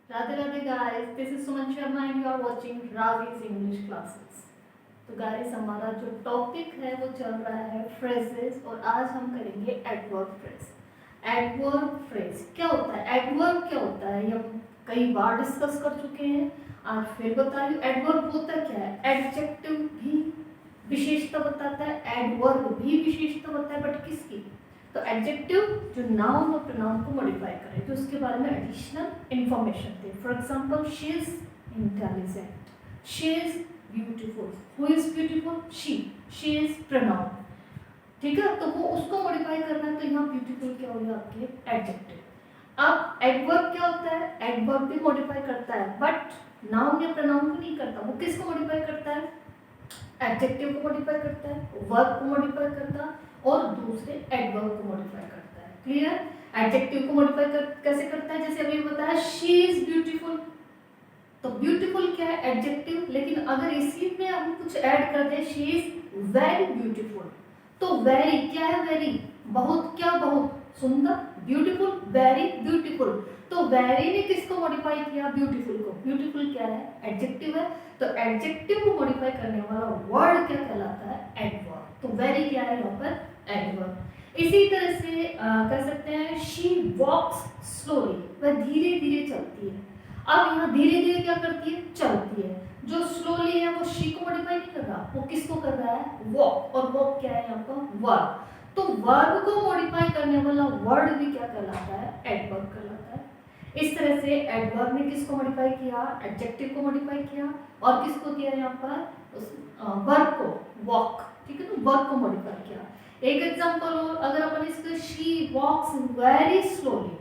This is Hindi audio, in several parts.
Radhe Radhe guys, this is Suman Sharma and you are watching Ravi's English classes. तो गाइस हमारा जो टॉपिक है वो चल रहा है फ्रेजेस और आज हम करेंगे एडवर्ब फ्रेज। एडवर्ब फ्रेज क्या होता है, एडवर्ब क्या होता है ये हम कई बार डिस्कस कर चुके हैं। आज फिर बता रही हूँ एडवर्ब होता क्या है। एडजेक्टिव भी विशेषता बताता है, एडवर्ब भी विशेषता बताता है, बट किसकी? तो एडजेक्टिव जो नाउन और प्रोनाउन को मॉडिफाई करे, जो उसके बारे में additional information they. For example she is intelligent, she is beautiful, who is beautiful, she is pronoun. ठीक है, तो वो उसको मॉडिफाई करना है, तो यहाँ ब्यूटीफुल क्या हो गया आपके एडजेक्टिव। अब एडवर्ब क्या होता है, एडवर्ब भी मॉडिफाई करता है बट नाउन या प्रोनाउन को नहीं करता। वो किसको मॉडिफाई करता है? एडजेक्टिव को मॉडिफाई करता है, वर्ब को मॉडिफाई करता है और दूसरे एडवर्ब को मॉडिफाई करता है। क्लियर? एडजेक्टिव को मॉडिफाई कैसे करता है? जैसे अभी बताया शी इज ब्यूटीफुल, तो ब्यूटीफुल क्या है? एडजेक्टिव। लेकिन अगर इसी में हम कुछ ऐड कर दें, शी इज वेरी ब्यूटीफुल, तो वेरी क्या है? वेरी बहुत, क्या बहुत सुंदर, ब्यूटीफुल, वेरी ब्यूटीफुल। तो वेरी ने किसको मॉडिफाई किया? ब्यूटीफुल को। ब्यूटीफुल क्या है? एडजेक्टिव है, तो एडजेक्टिव को मॉडिफाई करने वाला वर्ड क्या कहलाता है? एडवर्ब। तो वेरी क्या है यहाँ पर? एडवर्ब। इसी तरह से कह सकते हैं शी वॉक्स स्लोली, वह धीरे धीरे चलती है। अब यहाँ धीरे धीरे क्या करती है? चलती है। जो स्लोली है वो शी को मॉडिफाई नहीं कर रहा, वो किसको कर रहा है? वॉक। और वॉक क्या है यहाँ पर? वर्ब। तो वर्ब को मॉडिफाई करने वाला वर्ड भी क्या कहलाता है? एडवर्ब कहलाता है। इस तरह से एडवर्ब ने किसको मॉडिफाई किया? एडजेक्टिव को मॉडिफाई किया। और किसको किया यहाँ पर? वर्ब को, वॉक। ठीक है, तो वर्ब को मॉडिफाई किया। एक एग्जांपल और अगर अपन इसके she walks very slowly,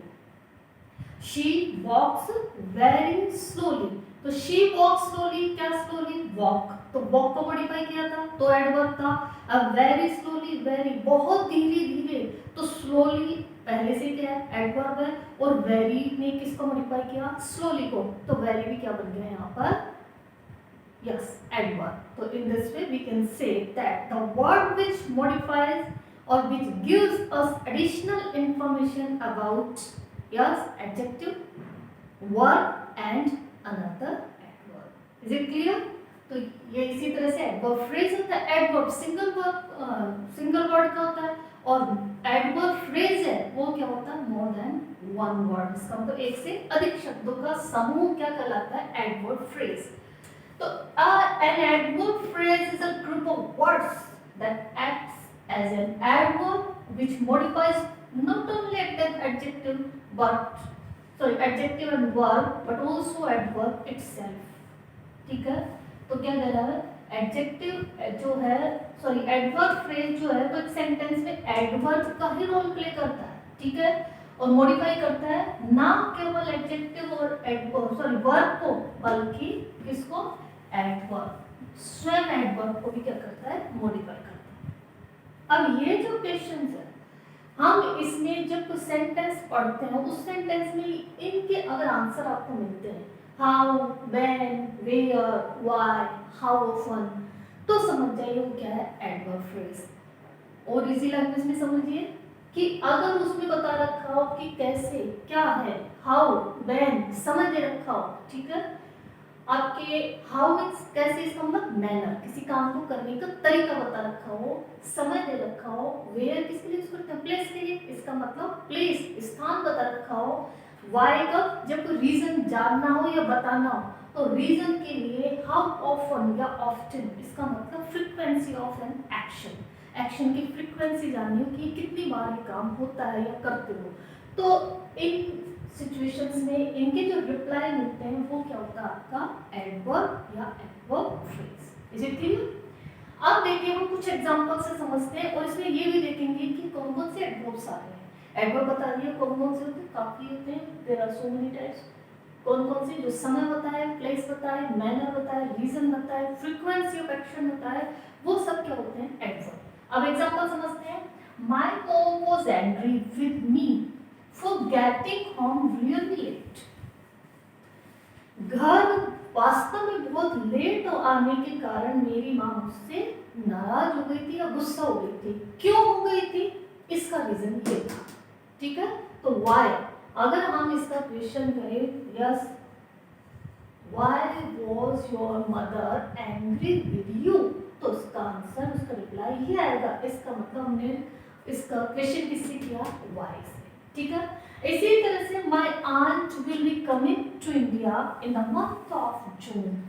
she walks very slowly, तो शी वॉक्स स्लोली क्या? स्लोली वॉक, तो वॉक को मॉडिफाई किया था तो एडवर्ब था। अब वेरी स्लोली, वेरी बहुत धीरे धीरे, तो स्लोली पहले से क्या है? एडवर्ब है। और वेरी ने किसको मॉडिफाई किया? स्लोली को, तो वेरी भी क्या बन गया यहाँ पर? Yes, adverb. So in this way we can say that the word which modifies or which gives us additional information about, yes, adjective, verb and another adverb. Is it clear? तो ये इसी तरह से adverb phrase होता है। adverb single word का होता है और adverb phrase है वो क्या होता है? more than one word। इसका मतलब एक से अधिक शब्दों का समूह क्या कहलाता है? adverb phrase। So, an adverb phrase is a group of words that acts as an adverb which modifies not only an adjective adjective and verb but also adverb itself। ठीक है, तो क्या कह रहा है? एडजेक्टिव जो है, एडवर्ब फ्रेज जो है वो एक सेंटेंस में एडवर्ब का ही रोल प्ले करता है। ठीक है, और मॉडिफाई करता है ना केवल एडजेक्टिव और वर्ब को, बल्कि किसको? एडवर्ब, स्वयं एडवर्ब को भी क्या करता है? मॉडिफाई करता है। अब ये जो क्वेश्चन है, हम इसमें जब कुछ सेंटेंस पढ़ते हैं उस सेंटेंस में इनके अगर आंसर आपको मिलते हैं, how, when, where, why, how often, तो समझ जाइए वो क्या है? Adverb phrase. और इजी लैंग्वेज में समझिए कि अगर उसमें बता रखा हो कि कैसे, क्या है, हाउ, व्हेन समझ दे रखा हो, ठीक है, आपके हाउ मीन्स कैसे, इसका मतलब मैनर, किसी काम को करने का तरीका बता रखा हो, समय दे रखा हो, वेयर किसके लिए यूज करते हैं? प्लेस के लिए, इसका मतलब प्लेस, स्थान बता रखा हो, वाई का जब कोई रीजन जानना हो या बताना हो, तो रीजन के लिए हाउ ऑफन या ऑफ्टन, इसका मतलब frequency of an action, action की फ्रीक्वेंसी जाननी हो कि कितनी बार ये काम होता है या करते हो। तो इन सिचुएशंस में इनके जो रिप्लाई मिलते हैं वो क्या होता है? आपका एडवर्ब या adverb phrase. Is it clear? अब देखिए हम कुछ एग्जांपल से समझते हैं और इसमें ये भी देखेंगे कि कौन कौन से एडवर्ब्स आ रहे हैं। एडवर्ब बता दिए कौन कौन से होते हैं, काफी होते हैं, there are so many types. कौन कौन से? जो समय बताए, प्लेस बताए, मैनर बताए, रीजन बताए, फ्रीक्वेंसी ऑफ एक्शन बताए, वो सब क्या होते हैं? एडवर्ब। अब एग्जांपल समझते हैं। My mom was angry with me for getting home really late। घर वास्तव में बहुत लेट आने के कारण मेरी माँ मुझसे नाराज हो गई थी या गुस्सा हो गई थी। क्यों हो गई थी? इसका रीजन ये था। ठीक है, तो why, अगर हम इसका क्वेश्चन करें, yes why was your mother angry with you, तो उसका आंसर, उसका रिप्लाई ये आएगा। इसका मतलब हमने इसका क्वेश्चन किससे किया, व्हाई से, ठीक है। इसी तरह से my aunt will be coming to India in the month of June.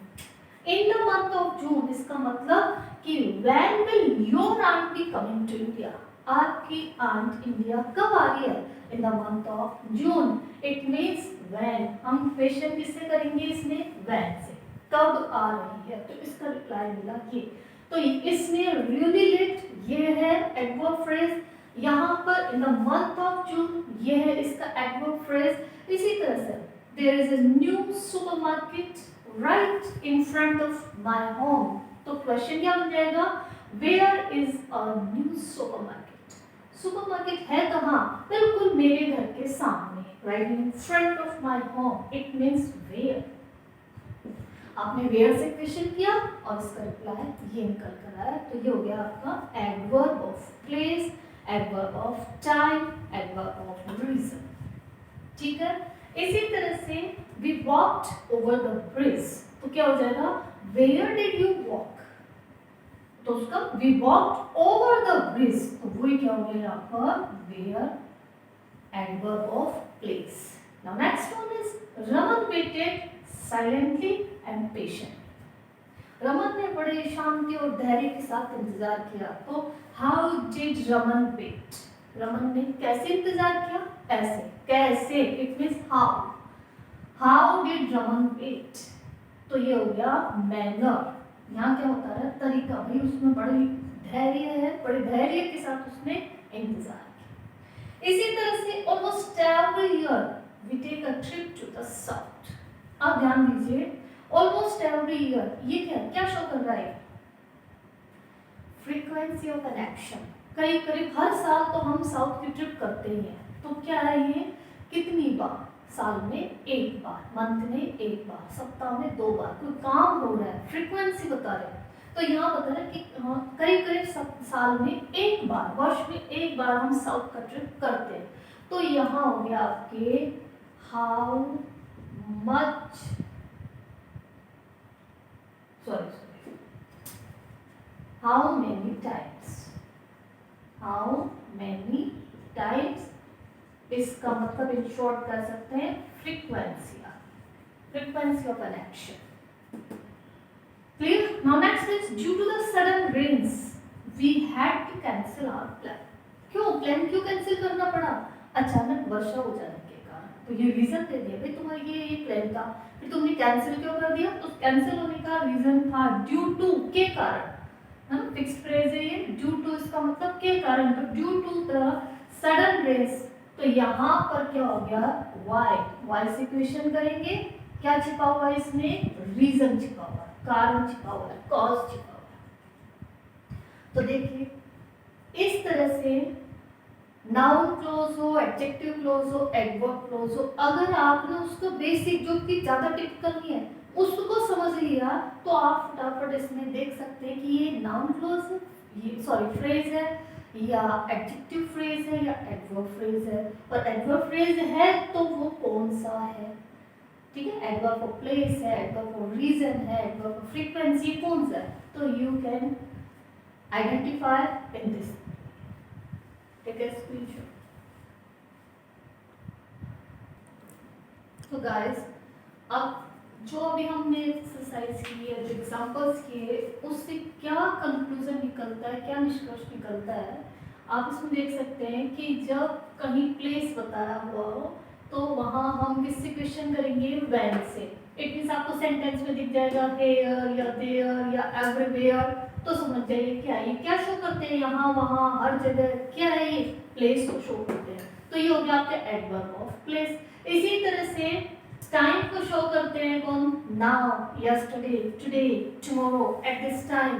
In the month of June इसका मतलब कि when will your aunt be coming to India, आपकी आंट इंडिया कब आ रही है, in the month of June. It means when, हम क्वेश्चन किससे करेंगे इसमें, व्हेन से, कब आ रही है, तो इसका रिप्लाई मिला ये। तो इसमें रियली लेट ये है एडवर्ब फ्रेज, यहाँ पर in the month of June ये है इसका एडवर्ब फ्रेज। इसी तरह से there is a new supermarket right in front of my home, तो क्वेश्चन क्या बन जाएगा, where is a new supermarket, supermarket है कहाँ, बिल्कुल मेरे घर के सामने, right in front of my home, it means where. आपने वेयर से क्वेश्चन किया और इसका रिप्लाई ये निकल कर आया, तो ये हो गया आपका adverb of place, adverb of time, adverb of reason, ठीक है। इसी तरह से we walked over the bridge, तो क्या हो जाएगा, वेयर डिड यू वॉक, तो उसका we walked over the bridge, तो वही क्या हो गया यहाँ पर, where, adverb of place. Now next one is Raman waited silently and patient. Raman ने बड़े शांति और धैर्य के साथ इंतजार किया, तो how did Raman wait, Raman ने कैसे इंतजार किया, ऐसे, कैसे, it means how, how did Raman wait, तो ये हो गया मैनर, यहाँ क्या होता है, तरीका, भाई उसमें बड़ी धैर्य है, बड़े धैर्य के साथ उसने इंतजार किया। इसी तरह से almost every year we take a trip to the south. अब ध्यान दीजिए, ऑलमोस्ट एवरी ईयर, ये क्या क्या शो कर रहा है, फ्रीक्वेंसी ऑफ एन एक्शन, करीब करीब हर साल तो हम साउथ की ट्रिप करते ही हैं, तो क्या है ये, कितनी बार, साल में एक बार, मंथ में एक बार, सप्ताह में 2 बार कोई काम हो रहा है, फ्रीक्वेंसी बता रहे हैं, तो यहाँ बता रहे हैं कि करीब करीब साल में एक बार, वर्ष में एक बार हम साउथ का ट्रिप करते हैं। तो यहाँ हो गया आपके how much, sorry, how many times, how many times, इसका मतलब इन शॉर्ट कर सकते हैं frequency, frequency of an action, clear. Now next is due to the sudden rains we had to cancel our plan. क्यों प्लान क्यों कैंसिल करना पड़ा, अचानक वर्षा हो जाने के कारण, तो ये रीजन दे दिया, भाई तुम्हारा ये प्लान था, फिर तुमने कैंसिल क्यों कर दिया, तो कैंसिल होने का रीजन था ड्यू टू, के कारण, है ना, फिक्स्ड फ्रेज है ये, ड्यू टू इसका मतलब के कारण, तो due to the sudden rains, तो यहाँ पर क्या हो गया, वाई, वाई से क्वेश्चन करेंगे, क्या छिपा हुआ है इसमें, रीजन छिपा हुआ है, कारण छिपा हुआ है, कॉज छिपा हुआ है। तो देखिए इस तरह से नाउन क्लोज हो, एडजेक्टिव क्लोज हो, एडवर्ब क्लोज हो, अगर आपने उसको बेसिक जो कि ज्यादा टिपिकल नहीं है उसको समझ लिया, तो आप फटाफट इसमें देख सकते हैं कि ये नाउन क्लोज है, ये सॉरी फ्रेज है, या एडजेक्टिव फ्रेज है, या एडवर्ब फ्रेज है, और एडवर्ब फ्रेज है तो वो कौन सा है, ठीक है, एडवर्ब ऑफ प्लेस है, एडवर्ब ऑफ रीजन है, एडवर्ब ऑफ फ्रीक्वेंसी कौन सा है, तो you can identify in this, take a screenshot. तो गाइस, अब जो अभी हमने एक्सरसाइज की है, जो एग्जांपल्स किए, उससे क्या कंक्लूजन निकलता है, क्या निष्कर्ष निकलता है, आप इसमें देख सकते हैं कि जब कहीं प्लेस बताया हुआ हो तो वहाँ हम किससे क्वेश्चन करेंगे, व्हेन से। इट मींस आपको सेंटेंस में दिख जाएगा हेयर या देयर या एवरीवेयर, तो समझ जाइए क्या ये क्या शो करते हैं, यहाँ वहाँ हर जगह, क्या है ये, प्लेस को शो करते हैं, तो ये हो गया आपका एडवर्ब ऑफ प्लेस। इसी तरह से टाइम को शो करते हैं कौन, now, yesterday, today, tomorrow, at this time,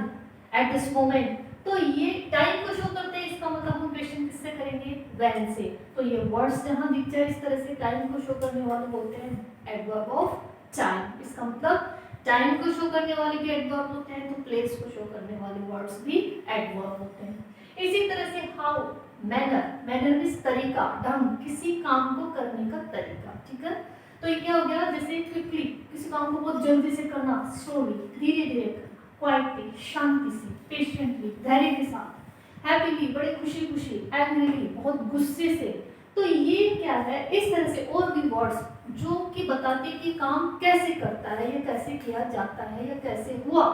at this moment, तो ये टाइम को शो करते हैं, इसका मतलब हम क्वेश्चन किससे करेंगे, व्हेन से। तो ये वर्ड्स जहां दिख जाए इस तरह से टाइम को शो करने वाले बोलते हैं एडवर्ब ऑफ टाइम, इसका मतलब टाइम को शो करने वाले भी एडवर्ब होते हैं, तो प्लेस को शो करने वाले वर्ड्स भी एडवर्ब होते हैं। इसी तरह से हाउ, मैनर, मैनर मींस तरीका, ढंग, किसी काम को करने का तरीका, ठीक है। तो ये क्या हो गया, जैसे क्विकली, किसी काम को बहुत जल्दी से करना, स्लोली, धीरे धीरे करना, क्वाइटली, शांति से, पेशेंटली, धैर्य के साथ, हैप्पीली, बड़े खुशी खुशी, एंग्रीली, बहुत गुस्से से। तो ये क्या है, इस तरह से और भी वर्ड्स जो कि बताते कि काम कैसे करता है या कैसे किया जाता है या कैसे हुआ।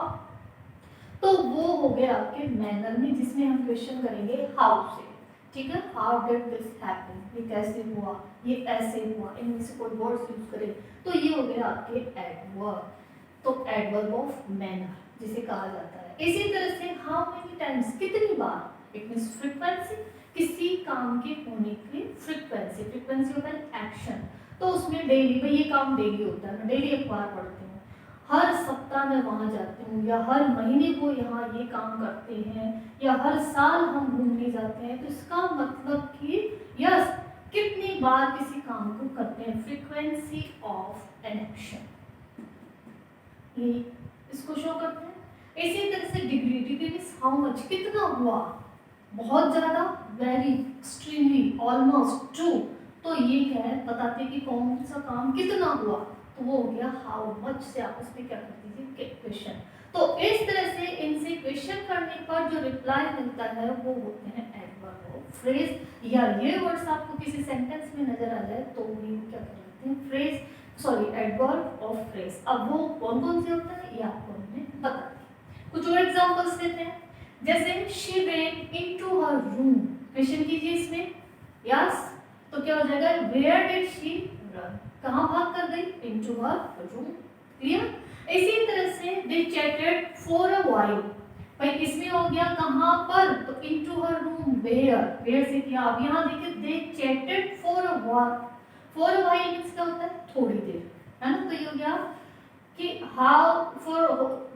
तो वो हो गया आपके मैनर में, जिसमें हम क्वेश्चन करेंगे हाउ से। ठीक है, हाउ डिड दिस हैपन, ये कैसे हुआ, ये ऐसे हुआ, इनमें से कोई वर्ड्स यूज करें। तो ये हो गया आपके एडवर्ब। तो एडवर्ब ऑफ मैनर जिसे कहा जाता है। इसी तरह से हाउ मेनी टाइम्स, कितनी बार, इट मींस फ्रीक्वेंसी, किसी काम के होने की फ्रीक्वेंसी। फ्रीक्वेंसी होता है एक्शन, तो उसमें डेली, भाई ये काम डेली होता है, मैं डेली अखबार पढ़ती हूँ, हर सप्ताह में वहां जाती हूँ, या हर महीने को यहाँ ये काम करते हैं, या हर साल हम घूमने जाते हैं। तो इसका मतलब कि यस, कितनी बार किसी काम को करते हैं, फ्रीक्वेंसी ऑफ एन एक्शन, ये इसको शो करते हैं। इसी तरह से degree, degree means how much, कितना हुआ, बहुत ज्यादा, वेरी, एक्सट्रीमली, ऑलमोस्ट, ट्रू। तो ये क्या है, बताते हैं कि कौन सा काम कितना हुआ। तो वो हो गया हाउ मच से आप उसमें क्या कर दीजिए, क्वेश्चन। तो इस तरह से इनसे क्वेश्चन करने पर जो रिप्लाई मिलता है वो होते हैं एडवर्ब ऑफ फ्रेज। या ये वर्ड्स आपको किसी सेंटेंस में नजर आ जाए तो भी क्या कर लेते हैं, phrase, sorry, adverb of phrase. अब वो कौन कौन से होता है ये आपको हमने बता दिया। कुछ और एग्जांपल्स लेते हैं, जैसे she went into her room. Question कीजिए इसमें, यस, तो क्या हो जाएगा, वेयर डिड शी रन, कहां भाग कर गई, इनटू हर रूम। क्लियर। इसी तरह से they chatted for a while, भाई इसमें हो गया कहां पर, तो into her room, where, where से किया। अब यहां देखिए, they chatted for a while, for a while means क्या होता है, थोड़ी देर, है ना। तो ये हो गया कि हाउ फॉर,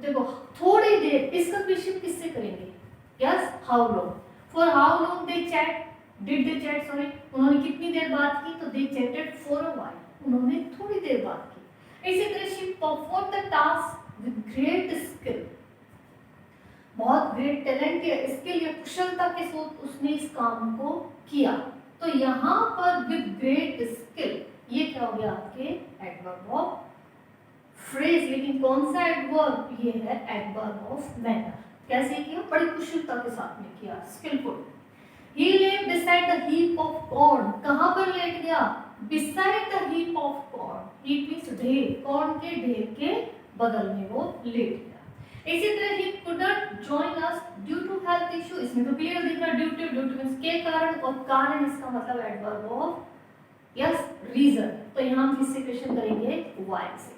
देखो थोड़ी देर, इसका क्वेश्चन किससे करेंगे, yes, how long, for how long they chat, did they chat, sorry, उन्होंने कितनी देर बात की, तो दे चैटेड फॉर अ व्हाइल, उन्होंने थोड़ी देर बात की। इसी तरह she perform the task with great skill, बहुत ग्रेट टैलेंट या स्किल या कुशलता के साथ उसने इस काम को किया। तो यहाँ पर विद ग्रेट स्किल, ये क्या हो गया आपके एडवर्ब ऑफ फ्रेज। लेकिन कौन सा एडवर्ब, ये है एडवर्ब ऑफ मैनर। कैसे किया, बड़ी कुशलता के साथ में किया, skilful. He lay beside the heap of corn, कहाँ पर लेट गया, beside the heap of corn, heap means ढेर, corn के ढेर के बगल में वो लेट गया। इसी तरह he couldn't join us due to health issue, इसमें तो क्लियर दिख रहा है, due to means के कारण, और कारण इसका मतलब एडवर्ब ऑफ यस रीजन। तो यहाँ हम किससे क्वेश्चन करेंगे, why से।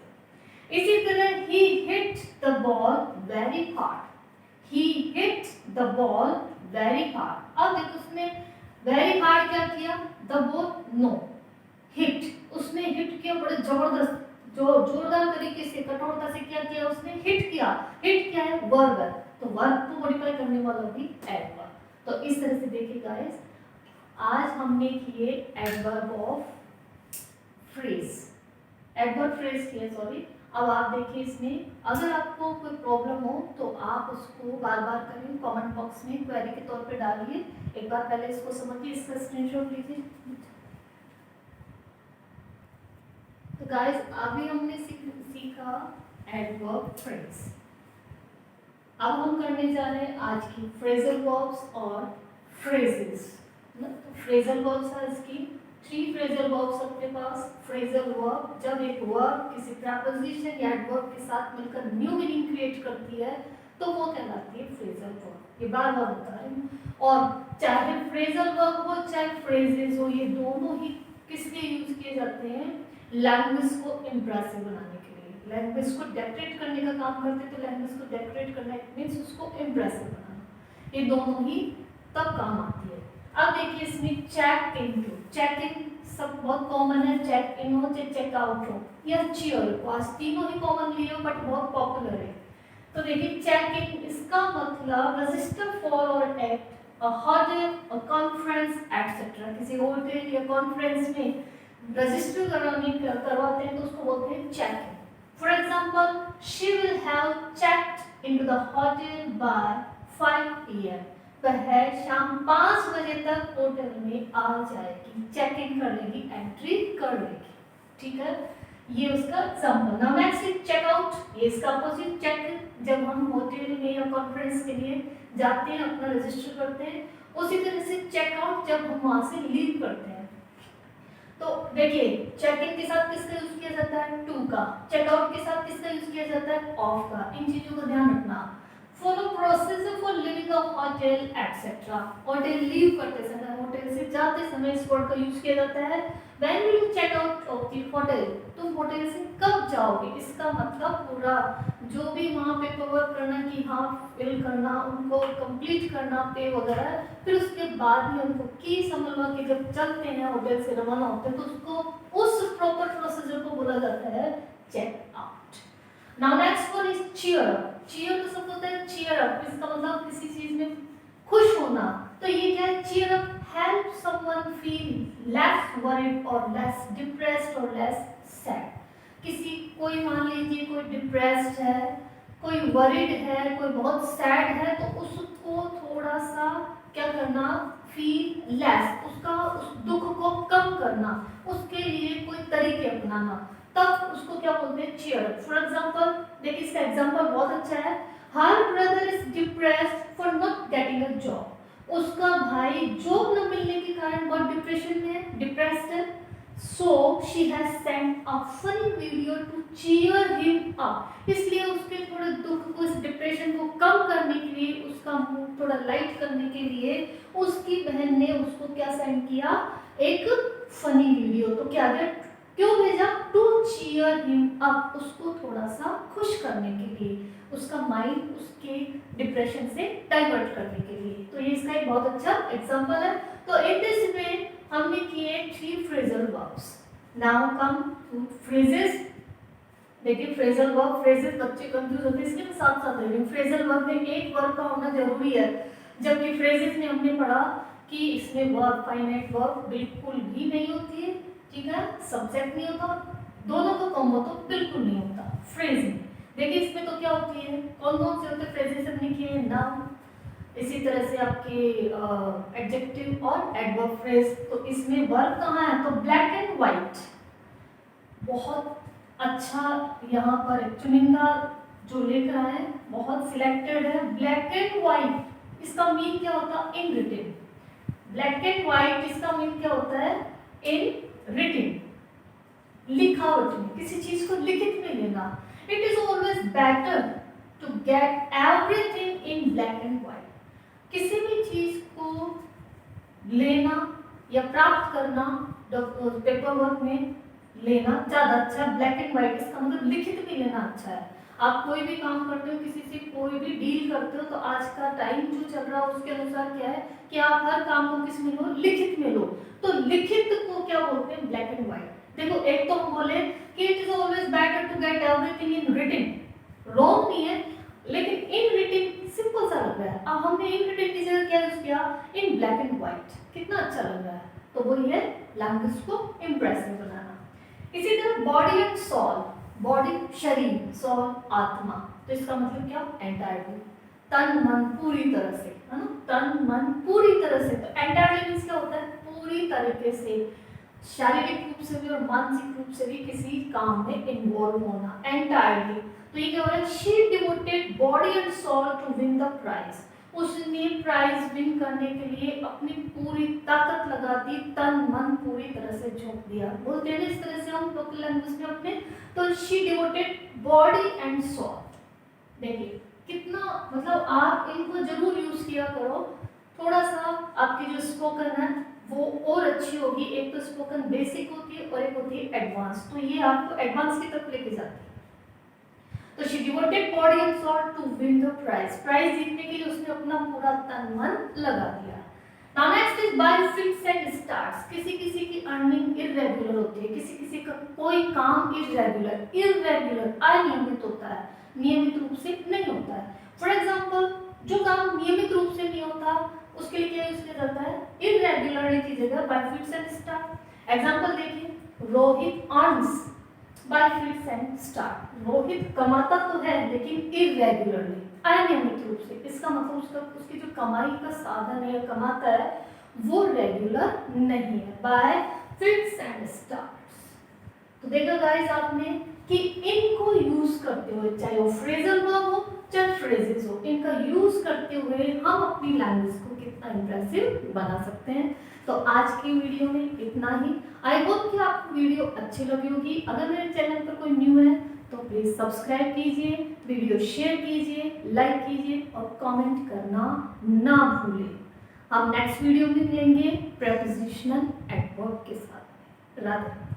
इसी तरह he hit the ball very hard, he hit the ball very hard. अब देखो उसने वेरी हार्ड क्या किया, द बॉल, नो, हिट, उसने हिट किया बड़े जबरदस्त, जो जोरदार तरीके से, कठोरता से क्या किया, उसने हिट किया। हिट क्या है, वर्ब है, तो वर्ब को मॉडिफाई करने वाला भी एडवर्ब। तो इस तरह से देखिए गाइस, आज हमने किए adverb of phrase, adverb phrase किए, सॉरी। अब आप देखिए इसमें, अगर आपको कोई प्रॉब्लम हो तो आप उसको बार बार करिए, कमेंट बॉक्स में क्वेरी के तौर पे डालिए। एक बार पहले इसको समझिए, इसका स्क्रीनशॉट लीजिए। तो गाइस अभी हमने सीखा एडवर्ब फ्रेज। अब हम करने जा रहे हैं आज की फ्रेजल वर्ब्स और फ्रेजेस। फ्रेजल वर्ब्स है इसकी 3 फ्रेजल वर्ब्स अपने पास। फ्रेजल वर्ब, जब एक वर्ब किसी प्रीपोजिशन या एडवर्ब के साथ मिलकर न्यू मीनिंग क्रिएट करती है तो वो कहलाती है फ्रेजल वर्ब। ये बार बार बता रही हूँ। और चाहे फ्रेजल वर्ब हो चाहे फ्रेजेस हो, ये दोनों ही किस लिए यूज किए जाते हैं, लैंग्वेज को इम्प्रेसिव बनाने के लिए। लैंग्वेज को डेकोरेट करने का काम करते, तो लैंग्वेज को डेकोरेट करना मीन्स उसको इम्प्रेसिव बनाना। ये दोनों ही तब काम आती है। अब देखिए इसमें चेक इनटू, चेक इन सब बहुत कॉमन है, चेक इन हो चाहे चेक आउट हो या चीयर हो, आज तीनों ही कॉमन लिए हो बट बहुत पॉपुलर है। तो देखिए चेक इन, इसका मतलब register for or at a hotel, a conference etcetera. किसी होटल या कॉन्फ्रेंस में रजिस्टर करवाते हैं तो उसको बोलते हैं check in. For example, she will have checked into the hotel by 5 PM, वह शाम 5 बजे तक होटल में आ जाएगी, चेक इन कर लेगी, एंट्री कर लेगी। ठीक है, ये उसका example. Now next is checkout, ये इसका अपोजिट। चेक जब हम होटल में या कॉन्फ्रेंस के लिए जाते हैं, अपना रजिस्टर करते हैं। उसी तरह से चेकआउट जब हम वहां से लीव करते हैं। तो देखिए, चेक इन के साथ किसका यूज किया जाता है? टू का। चेकआउट के साथ किसका यूज किया जाता है? ऑफ का। इन चीजों का ध्यान रखना। Follow procedure for living a hotel etcetera. Hotel leave करते समय, होटल से जाते समय इस वर्ड का यूज किया जाता है। When will you check out of the hotel? तुम होटल से कब जाओगे? इसका मतलब पूरा जो भी वहाँ पेपर वर्क करना कि हाँ फिल करना, उनको कंप्लीट करना, पे वगैरह, फिर उसके बाद में उनको की समझवा के जब चलते हैं होटल से रवाना होते हैं, तो उसको उस प्रॉपर प्रोसीजर को बोला जाता है check out. Now next one is cheer up. Cheer तो सब होता है चीयर अप, इसका मतलब किसी चीज में खुश होना। तो ये क्या है? Cheer up help someone feel less worried or less depressed or less sad. किसी कोई मान लीजिए कोई डिप्रेस्ड है, कोई वरीड है, कोई बहुत सैड है, तो उसको थोड़ा सा क्या करना? फील लेस, उसका उस दुख को कम करना, उसके लिए कोई तरीके अपनाना, तब उसको क्या बोलते हैं? Cheer up. फॉर एग्जांपल देखिए, इसका एग्जांपल बहुत अच्छा है। Her brother is depressed for not getting a job. उसका भाई जॉब न मिलने के कारण बहुत डिप्रेशन में है, डिप्रेस्ड है। So she has sent a funny video to cheer him up। इसलिए उसके थोड़े दुख को, इस डिप्रेशन को कम करने के लिए, उसका मूड थोड़ा लाइट करने के लिए उसकी बहन ने उसको क्या सेंड किया? एक फनी वीडियो। तो क्या गया? क्यों भेजा? टू चीयर हिम अप, उसको थोड़ा सा खुश करने के लिए, उसका माइंड उसके डिप्रेशन से डाइवर्ट करने के लिए। तो ये इसका एक बहुत अच्छा एग्जांपल है। तो इन दिस वे हमने किए 3 phrasal verbs. Now come to phrases. देखिए फ्रेजल वर्ब, फ्रेजेस बच्चे कंफ्यूज होते हैं, इसलिए मैं साथ साथ ले रही हूँ। फ्रेजल वर्ब में एक वर्ब का होना जरूरी है, जबकि फ्रेजेस में हमने पढ़ा कि इसमें वर्ब, फाइनाइट वर्ब बिल्कुल भी नहीं होती है, ठीक है, सब्जेक्ट नहीं होता, दोनों का कॉम्बो तो बिल्कुल नहीं होता फ्रेज में। देखिए इसमें तो क्या होती है, कौन कौन से होते हैं फ्रेजेस हमने किए? नाउन, इसी तरह से आपके एडजेक्टिव और एडवर्ब फ्रेज। तो इसमें वर्ब कहाँ है? तो ब्लैक एंड व्हाइट, बहुत अच्छा यहाँ पर चुनिंदा जो लिख रहा है, बहुत सिलेक्टेड है। ब्लैक एंड व्हाइट, इसका मीन क्या होता है? इन रिटिन। ब्लैक एंड व्हाइट इसका मीन क्या होता है? इन रिटिन, लिखावट में, किसी चीज को लिखित में लेना। It is always better to get everything in black and white. किसी भी चीज को लेना या प्राप्त करना पेपर वर्क में लेना ज्यादा अच्छा है। ब्लैक एंड व्हाइट इसका मतलब लिखित में लेना अच्छा है। आप कोई भी काम करते हो, किसी से कोई भी डील करते हो, तो आज का टाइम जो चल रहा है उसके अनुसार क्या है कि आप हर काम को किस में लो? लिखित में लो। तो लिखित को क्या बोलते हैं? Black and white. देखो एक तो हम बोले कि it is always better to get everything in written, wrong नहीं है, लेकिन इन रिटिन सिंपल सा लग रहा है। अब हमने इन रिटिन की जगह क्या यूज किया? इन ब्लैक एंड व्हाइट। कितना अच्छा लग रहा है। तो वो ये लैंग्वेज को इंप्रेसिव बनाना। इसी तरह बॉडी एंड सोल, बॉडी शरीर, सोल आत्मा। तो इसका मतलब क्या? एंटायरली, तन मन पूरी तरह से, है ना, तन मन पूरी तरह से। तो एंटायरली मींस क्या होता है? पूरी तरीके से, शारीरिक रूप से भी और मानसिक रूप से भी किसी काम में इन्वॉल्व होना, एंटायरली। तो ये क्या हो रहा है? She devoted body and soul to win the prize. उसने प्राइज विन करने के लिए अपनी पूरी ताकत लगा दी, तन मन पूरी तरह से झोंक दिया। बोलते हैं इस तरह से हम लोकल लैंग्वेज में अपने। तो she devoted body and soul. देखिए कितना, मतलब आप इनको जरूर यूज किया करो। थोड़ा सा आपकी जो स्पोकन है वो और अच्छी होगी। एक तो स्पोकन बेसिक होती है और एक होती है एडवांस। तो ये आपको एडवांस की तरफ लेके जाती है। तो she devoted body and soul to win the prize। Prize जीतने के लिए उसने अपना पूरा तन मन लगा दिया। Now next is by fits and starts। किसी किसी की अर्निंग इरेगुलर होती है, किसी किसी का कोई काम इरेगुलर, अनियमित होता है, नियमित रूप से नहीं होता है। फॉर एग्जाम्पल जो काम नियमित रूप से नहीं होता उसके लिए क्या यूज किया जाता है? इरेगुलर की जगह by fits and start. Example देखिए, Rohit earns by fits and start. Rohit कमाता तो है लेकिन इरेगुलरली, अनियमित रूप से। इसका मतलब उसकी जो कमाई का साधन है, कमाता है, वो रेगुलर नहीं है। Bye fits and starts. तो देखा गाइस आपने कि इनको यूज करते हुए, चाहे वो फ्रेजल वर्ब हो चाहे फ्रेजेस हो, इनका यूज करते हुए हम अपनी लैंग्वेज को कितना इंप्रेसिव बना सकते हैं। तो आज की वीडियो में इतना ही। आई होप कि आपको वीडियो अच्छी लगी होगी। अगर मेरे चैनल पर कोई न्यू है तो प्लीज सब्सक्राइब कीजिए, वीडियो शेयर कीजिए, लाइक कीजिए और कमेंट करना ना भूलें। हम नेक्स्ट वीडियो में मिलेंगे प्रेपोजिशनल एडवर्ब के साथ। राधे।